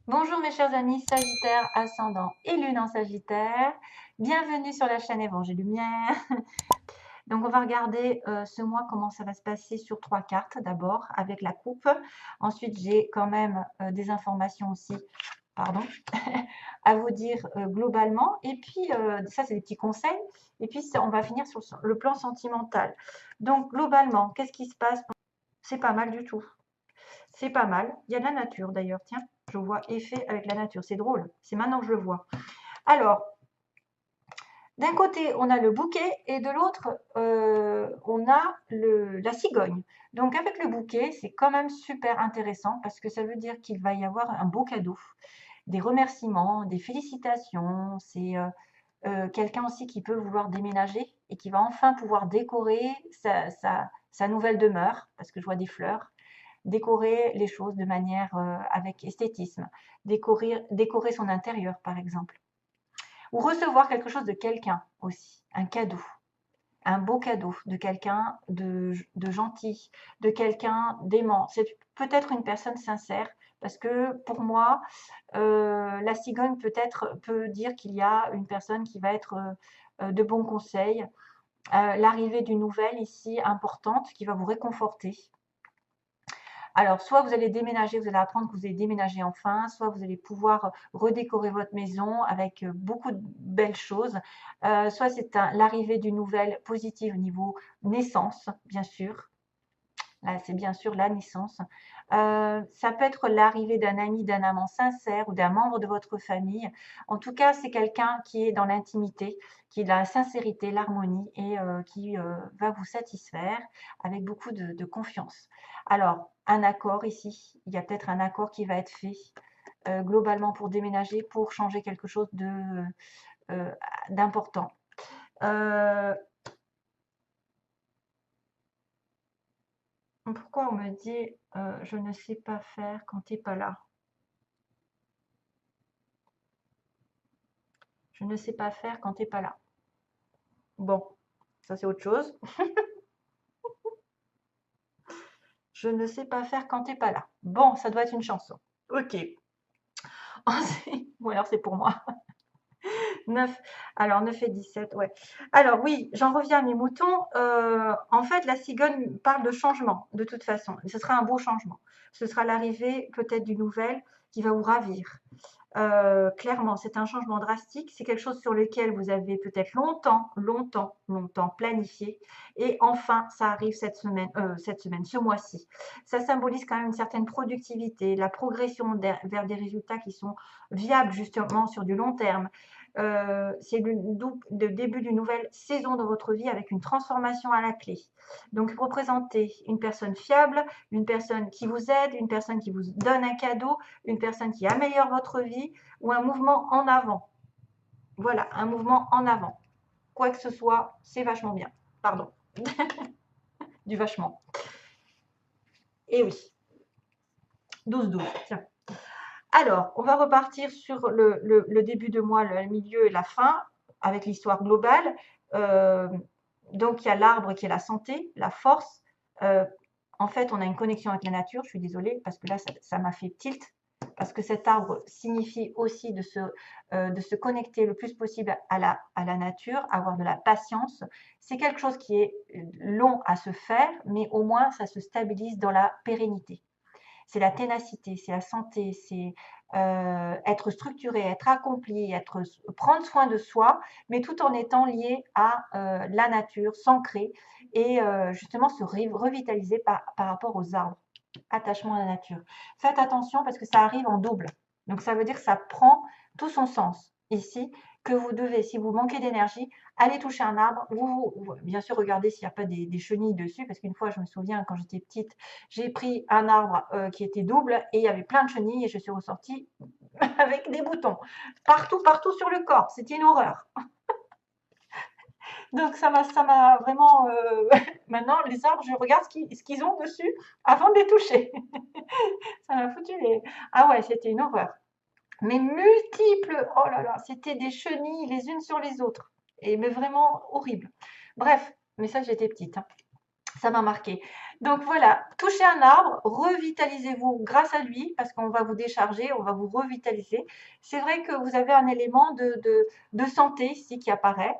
Bonjour mes chers amis Sagittaire, ascendant et lune en Sagittaire. Bienvenue sur la chaîne Évangile Lumière. Donc on va regarder ce mois comment ça va se passer sur 3 cartes d'abord avec la coupe. Ensuite j'ai quand même des informations aussi, pardon, à vous dire globalement. Et puis ça c'est des petits conseils. Et puis on va finir sur le plan sentimental. Donc globalement, qu'est-ce qui se passe? C'est pas mal du tout. C'est pas mal. Il y a de la nature d'ailleurs. Tiens, je vois effet avec la nature. C'est drôle. C'est maintenant que je le vois. Alors, d'un côté, on a le bouquet et de l'autre, on a la cigogne. Donc, avec le bouquet, c'est quand même super intéressant parce que ça veut dire qu'il va y avoir un beau cadeau, des remerciements, des félicitations. C'est quelqu'un aussi qui peut vouloir déménager et qui va enfin pouvoir décorer sa nouvelle demeure parce que je vois des fleurs, décorer les choses de manière avec esthétisme, décorer son intérieur par exemple, ou recevoir quelque chose de quelqu'un aussi, un cadeau, un beau cadeau de quelqu'un de gentil, de quelqu'un d'aimant. C'est peut-être une personne sincère, parce que pour moi, la cigogne peut dire qu'il y a une personne qui va être de bons conseils, l'arrivée d'une nouvelle ici importante qui va vous réconforter. Alors, soit vous allez déménager, vous allez apprendre que vous allez déménager enfin, soit vous allez pouvoir redécorer votre maison avec beaucoup de belles choses, soit c'est l'arrivée d'une nouvelle positive au niveau naissance, bien sûr. Là, c'est bien sûr la naissance. Ça peut être l'arrivée d'un ami, d'un amant sincère ou d'un membre de votre famille. En tout cas, c'est quelqu'un qui est dans l'intimité, qui est dans la sincérité, l'harmonie et qui va vous satisfaire avec beaucoup de confiance. Alors, un accord ici, il y a peut-être un accord qui va être fait globalement pour déménager, pour changer quelque chose d'important. Pourquoi on me dit je ne sais pas faire quand tu n'es pas là? Je ne sais pas faire quand tu n'es pas là. Bon, ça c'est autre chose. Je ne sais pas faire quand tu n'es pas là. Bon, ça doit être une chanson. Ok. Ou alors c'est pour moi. 9. Alors 9 et 17, ouais. Alors oui, j'en reviens à mes moutons. En fait, la cigogne parle de changement, de toute façon. Ce sera un beau changement. Ce sera l'arrivée peut-être d'une nouvelle qui va vous ravir. Clairement, c'est un changement drastique. C'est quelque chose sur lequel vous avez peut-être longtemps planifié. Et enfin, ça arrive ce mois-ci. Ça symbolise quand même une certaine productivité, la progression vers des résultats qui sont viables justement sur du long terme. C'est le début d'une nouvelle saison dans votre vie avec une transformation à la clé. Donc, représentez une personne fiable, une personne qui vous aide, une personne qui vous donne un cadeau, une personne qui améliore votre vie ou un mouvement en avant. Voilà, un mouvement en avant. Quoi que ce soit, c'est vachement bien. Pardon, du vachement. Et oui, 12-12, tiens. Alors, on va repartir sur le début de mois, le milieu et la fin, avec l'histoire globale. Donc, il y a l'arbre qui est la santé, la force. En fait, on a une connexion avec la nature. Je suis désolée parce que là, ça m'a fait tilt. Parce que cet arbre signifie aussi de se connecter le plus possible à la nature, avoir de la patience. C'est quelque chose qui est long à se faire, mais au moins, ça se stabilise dans la pérennité. C'est la ténacité, c'est la santé, c'est être structuré, être accompli, prendre soin de soi, mais tout en étant lié à la nature, s'ancrer et justement se revitaliser par rapport aux arbres. Attachement à la nature. Faites attention parce que ça arrive en double. Donc ça veut dire que ça prend tout son sens ici, que vous devez, si vous manquez d'énergie, aller toucher un arbre, ou bien sûr regarder s'il n'y a pas des chenilles dessus, parce qu'une fois je me souviens quand j'étais petite, j'ai pris un arbre qui était double et il y avait plein de chenilles et je suis ressortie avec des boutons. Partout sur le corps, c'était une horreur. Donc ça m'a vraiment... Maintenant, les arbres, je regarde ce qu'ils ont dessus avant de les toucher. Ça m'a foutu les... Ah ouais, c'était une horreur. Mais multiples, oh là là, c'était des chenilles les unes sur les autres. Mais vraiment horrible. Bref, mais ça, j'étais petite, hein. Ça m'a marqué. Donc voilà, touchez un arbre, revitalisez-vous grâce à lui, parce qu'on va vous décharger, on va vous revitaliser. C'est vrai que vous avez un élément de santé ici qui apparaît.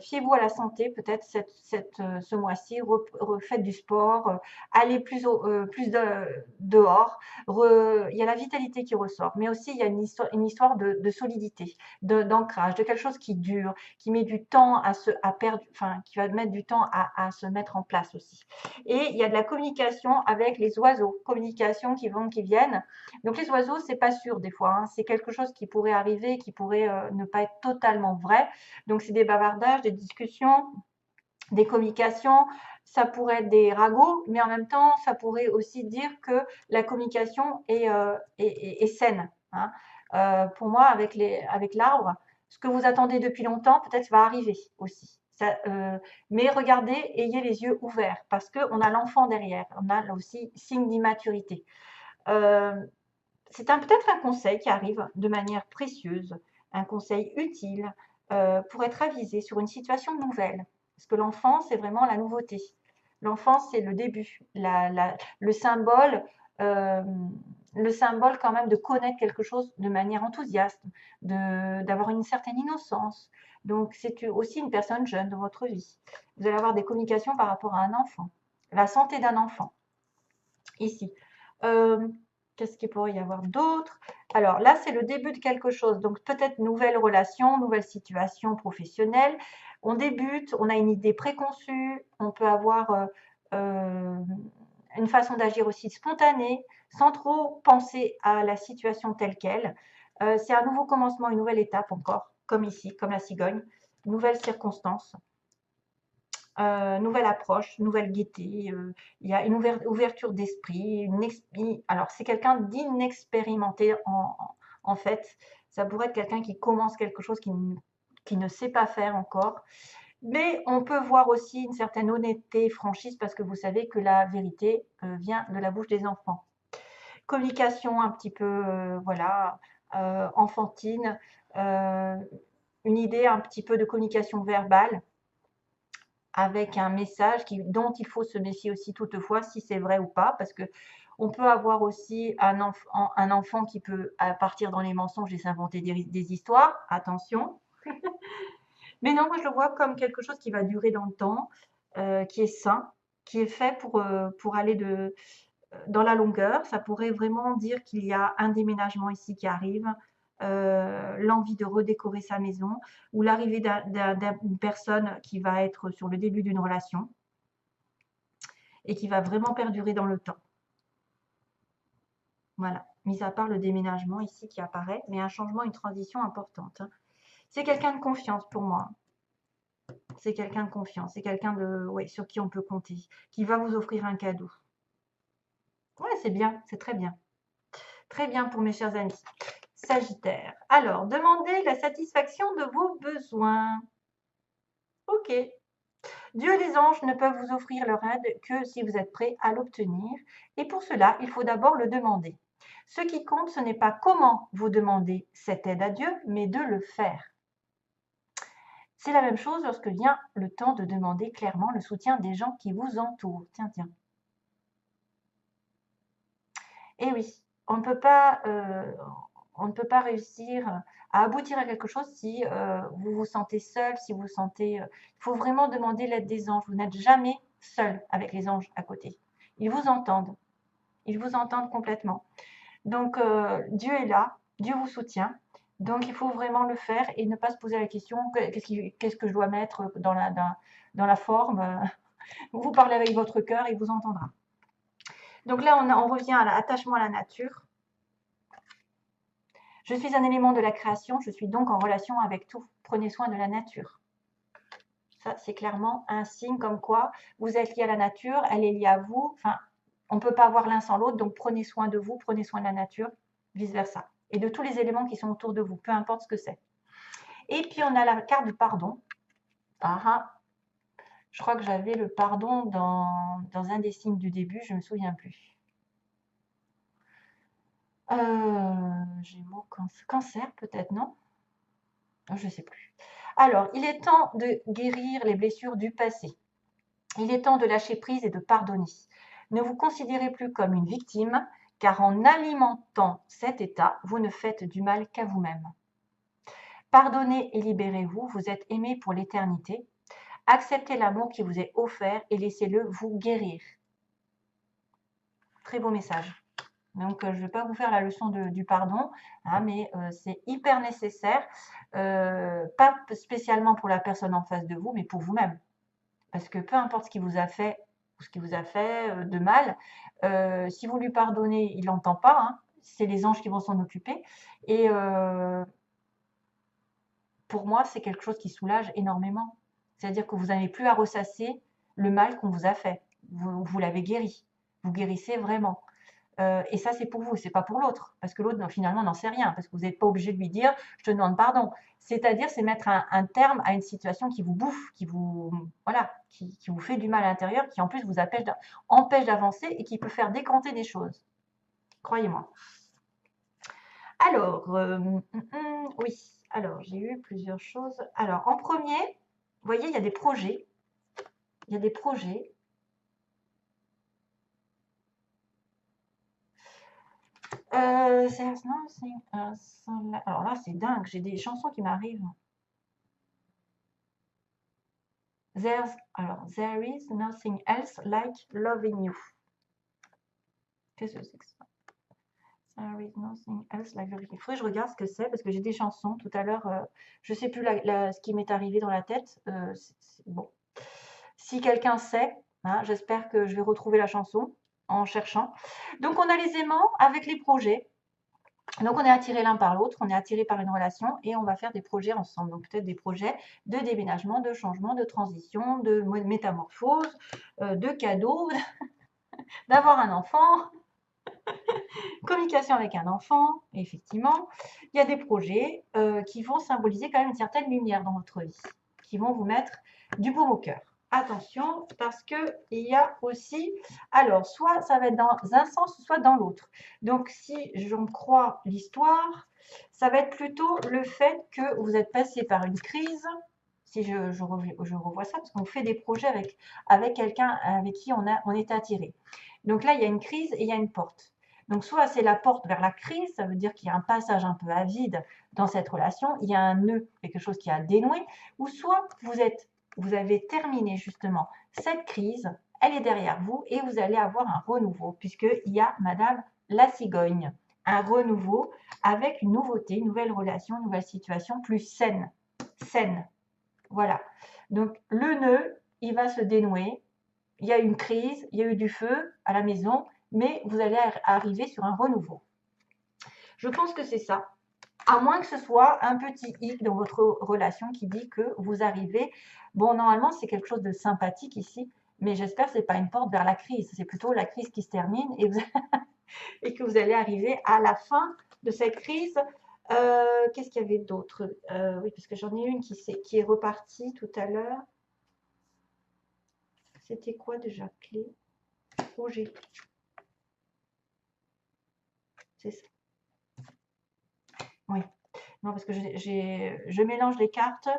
Fiez-vous à la santé, peut-être ce mois-ci, refaites du sport, allez dehors. Il y a la vitalité qui ressort, mais aussi il y a une histoire de solidité, d'ancrage, de quelque chose qui dure, qui met du temps à perdre, enfin, qui va mettre du temps à se mettre en place aussi. Et il y a de la communication avec les oiseaux, communication qui vont, qui viennent. Donc les oiseaux, c'est pas sûr des fois, hein. C'est quelque chose qui pourrait arriver, qui pourrait ne pas être totalement vrai. Donc c'est des bavardages, des discussions, des communications. Ça pourrait être des ragots, mais en même temps, ça pourrait aussi dire que la communication est saine, hein. Pour moi, avec l'arbre, ce que vous attendez depuis longtemps, peut-être va arriver aussi. Ça, mais regardez, ayez les yeux ouverts parce qu'on a l'enfant derrière. On a là aussi signe d'immaturité. Euh, c'est peut-être un conseil qui arrive de manière précieuse, un conseil utile pour être avisé sur une situation nouvelle. Parce que l'enfant, c'est vraiment la nouveauté. L'enfance, c'est le début, euh, le symbole quand même de connaître quelque chose de manière enthousiaste, d'avoir une certaine innocence. Donc, c'est aussi une personne jeune de votre vie. Vous allez avoir des communications par rapport à un enfant, la santé d'un enfant, ici. Euh, Qu'est-ce qu'il pourrait y avoir d'autre? Alors là, c'est le début de quelque chose. Donc peut-être nouvelle relation, nouvelle situation professionnelle. On débute, on a une idée préconçue, on peut avoir euh, une façon d'agir aussi spontanée, sans trop penser à la situation telle qu'elle. C'est un nouveau commencement, une nouvelle étape encore, comme ici, comme la cigogne, nouvelle circonstance. Nouvelle approche, nouvelle gaieté, il y a une ouverture d'esprit, alors c'est quelqu'un d'inexpérimenté en fait. Ça pourrait être quelqu'un qui commence quelque chose qui ne sait pas faire encore. Mais on peut voir aussi une certaine honnêteté, franchise, parce que vous savez que la vérité vient de la bouche des enfants. Communication un petit peu, voilà, enfantine, euh, une idée un petit peu de communication verbale avec un message dont il faut se méfier aussi toutefois si c'est vrai ou pas, parce que on peut avoir aussi un enfant qui peut partir dans les mensonges et s'inventer des histoires, attention. Mais non, moi je le vois comme quelque chose qui va durer dans le temps, qui est sain, qui est fait pour aller dans la longueur. Ça pourrait vraiment dire qu'il y a un déménagement ici qui arrive, l'envie de redécorer sa maison ou l'arrivée d'une personne qui va être sur le début d'une relation et qui va vraiment perdurer dans le temps. Voilà, mis à part le déménagement ici qui apparaît, mais un changement, une transition importante, hein. C'est quelqu'un de confiance pour moi. C'est quelqu'un de confiance, c'est quelqu'un ouais, sur qui on peut compter, qui va vous offrir un cadeau. Ouais, c'est bien, c'est très bien. Très bien pour mes chers amis. Sagittaire. Alors, demandez la satisfaction de vos besoins. Ok. Dieu et les anges ne peuvent vous offrir leur aide que si vous êtes prêt à l'obtenir. Et pour cela, il faut d'abord le demander. Ce qui compte, ce n'est pas comment vous demandez cette aide à Dieu, mais de le faire. C'est la même chose lorsque vient le temps de demander clairement le soutien des gens qui vous entourent. Tiens, tiens. Eh oui, on ne peut pas, on ne peut pas réussir à aboutir à quelque chose si vous vous sentez seul, si vous vous sentez. Il faut vraiment demander l'aide des anges. Vous n'êtes jamais seul avec les anges à côté. Ils vous entendent. Ils vous entendent complètement. Donc, Dieu est là. Dieu vous soutient. Donc, il faut vraiment le faire et ne pas se poser la question qu'est-ce que je dois mettre dans la forme. Vous parlez avec votre cœur, il vous entendra. Donc là, on revient à l'attachement à la nature. Je suis un élément de la création, je suis donc en relation avec tout. Prenez soin de la nature. Ça, c'est clairement un signe comme quoi vous êtes lié à la nature, elle est liée à vous. Enfin, on ne peut pas avoir l'un sans l'autre, donc prenez soin de vous, prenez soin de la nature, vice-versa. Et de tous les éléments qui sont autour de vous, peu importe ce que c'est. Et puis, on a la carte du pardon. Ah, ah. Je crois que j'avais le pardon dans un des signes du début, je ne me souviens plus. Gémeaux, cancer peut-être, non? Je ne sais plus. Alors, il est temps de guérir les blessures du passé. Il est temps de lâcher prise et de pardonner. Ne vous considérez plus comme une victime, car en alimentant cet état, vous ne faites du mal qu'à vous-même. Pardonnez et libérez-vous, vous êtes aimé pour l'éternité. Acceptez l'amour qui vous est offert et laissez-le vous guérir. Très beau message. Donc, je ne vais pas vous faire la leçon du pardon, hein, mais c'est hyper nécessaire, pas spécialement pour la personne en face de vous, mais pour vous-même. Parce que peu importe ce qu'il vous a fait, ou ce qui vous a fait de mal, si vous lui pardonnez, il n'entend pas, hein, c'est les anges qui vont s'en occuper. Et pour moi, c'est quelque chose qui soulage énormément. C'est-à-dire que vous n'avez plus à ressasser le mal qu'on vous a fait. Vous l'avez guéri. Vous guérissez vraiment. Et ça, c'est pour vous, c'est pas pour l'autre. Parce que l'autre, finalement, n'en sait rien. Parce que vous n'êtes pas obligé de lui dire « je te demande pardon ». C'est-à-dire, c'est mettre un terme à une situation qui vous bouffe, voilà, qui vous fait du mal à l'intérieur, qui en plus vous empêche d'avancer et qui peut faire décanter des choses. Croyez-moi. Alors, oui. Alors, j'ai eu plusieurs choses. Alors, en premier, vous voyez, il y a des projets. Il y a des projets. Alors là, c'est dingue. J'ai des chansons qui m'arrivent. There is nothing else like loving you. Qu'est-ce que c'est que ça? There is nothing else like loving you. Il faudrait que je regarde ce que c'est parce que j'ai des chansons. Tout à l'heure, je ne sais plus ce qui m'est arrivé dans la tête. Bon. Si quelqu'un sait, hein, j'espère que je vais retrouver la chanson en cherchant. Donc, on a les aimants avec les projets. Donc, on est attiré l'un par l'autre, on est attiré par une relation et on va faire des projets ensemble. Donc, peut-être des projets de déménagement, de changement, de transition, de métamorphose, de cadeaux, d'avoir un enfant, communication avec un enfant, effectivement. Il y a des projets qui vont symboliser quand même une certaine lumière dans votre vie, qui vont vous mettre du baume au cœur. Attention, parce qu'il y a aussi, alors, soit ça va être dans un sens, soit dans l'autre. Donc, si j'en crois l'histoire, ça va être plutôt le fait que vous êtes passé par une crise, si je revois ça, parce qu'on fait des projets avec quelqu'un avec qui on est attiré. Donc là, il y a une crise et il y a une porte. Donc, soit c'est la porte vers la crise, ça veut dire qu'il y a un passage un peu à vide dans cette relation, il y a un nœud, quelque chose qui a dénoué, ou soit vous avez terminé justement cette crise, elle est derrière vous et vous allez avoir un renouveau, puisqu'il y a Madame la cigogne, un renouveau avec une nouveauté, une nouvelle relation, une nouvelle situation plus saine. Saine. Voilà. Donc, le nœud, il va se dénouer. Il y a une crise, il y a eu du feu à la maison, mais vous allez arriver sur un renouveau. Je pense que c'est ça. À moins que ce soit un petit hic dans votre relation qui dit que vous arrivez. Bon, normalement, c'est quelque chose de sympathique ici, mais j'espère que ce n'est pas une porte vers la crise. C'est plutôt la crise qui se termine et que vous allez arriver à la fin de cette crise. Qu'est-ce qu'il y avait d'autre? Oui, parce que j'en ai une qui est repartie tout à l'heure. C'était quoi déjà? Clé? Projet. C'est ça. Oui. Non, parce que je mélange les cartes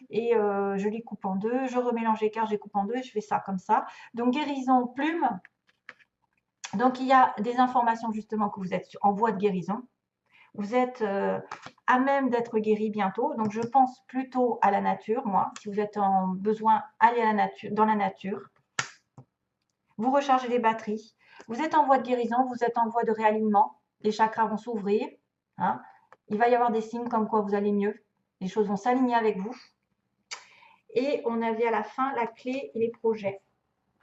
et je les coupe en deux. Je remélange les cartes, je les coupe en deux et je fais ça comme ça. Donc, guérison, plume. Donc, il y a des informations justement que vous êtes en voie de guérison. Vous êtes à même d'être guéri bientôt. Donc, je pense plutôt à la nature, moi. Si vous êtes en besoin, allez à la nature, dans la nature. Vous rechargez les batteries. Vous êtes en voie de guérison, vous êtes en voie de réalignement. Les chakras vont s'ouvrir. Hein. Il va y avoir des signes comme quoi vous allez mieux. Les choses vont s'aligner avec vous. Et on avait à la fin la clé et les projets.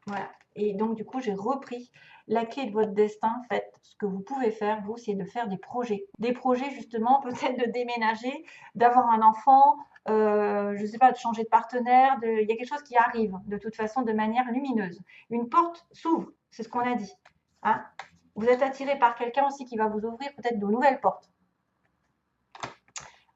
Voilà. Et donc, du coup, j'ai repris la clé de votre destin. En fait, ce que vous pouvez faire, vous, c'est de faire des projets. Des projets, justement, peut-être de déménager, d'avoir un enfant, je ne sais pas, de changer de partenaire. Il y a quelque chose qui arrive, de toute façon, de manière lumineuse. Une porte s'ouvre, c'est ce qu'on a dit. Hein. Vous êtes attiré par quelqu'un aussi qui va vous ouvrir peut-être de nouvelles portes.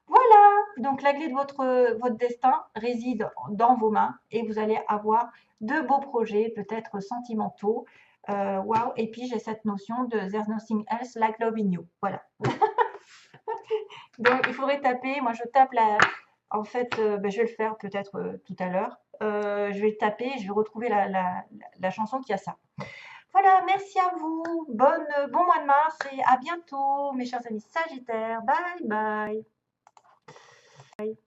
Voilà, donc la clé de votre destin réside dans vos mains et vous allez avoir de beaux projets, peut-être sentimentaux. Wow. Et puis j'ai cette notion de There's nothing else like loving you. Voilà. Donc il faudrait taper, moi je tape en fait, je vais le faire peut-être tout à l'heure. je vais taper, je vais retrouver la chanson qui a ça. Voilà, merci à vous. Bon mois de mars et à bientôt, mes chers amis Sagittaires. Bye bye.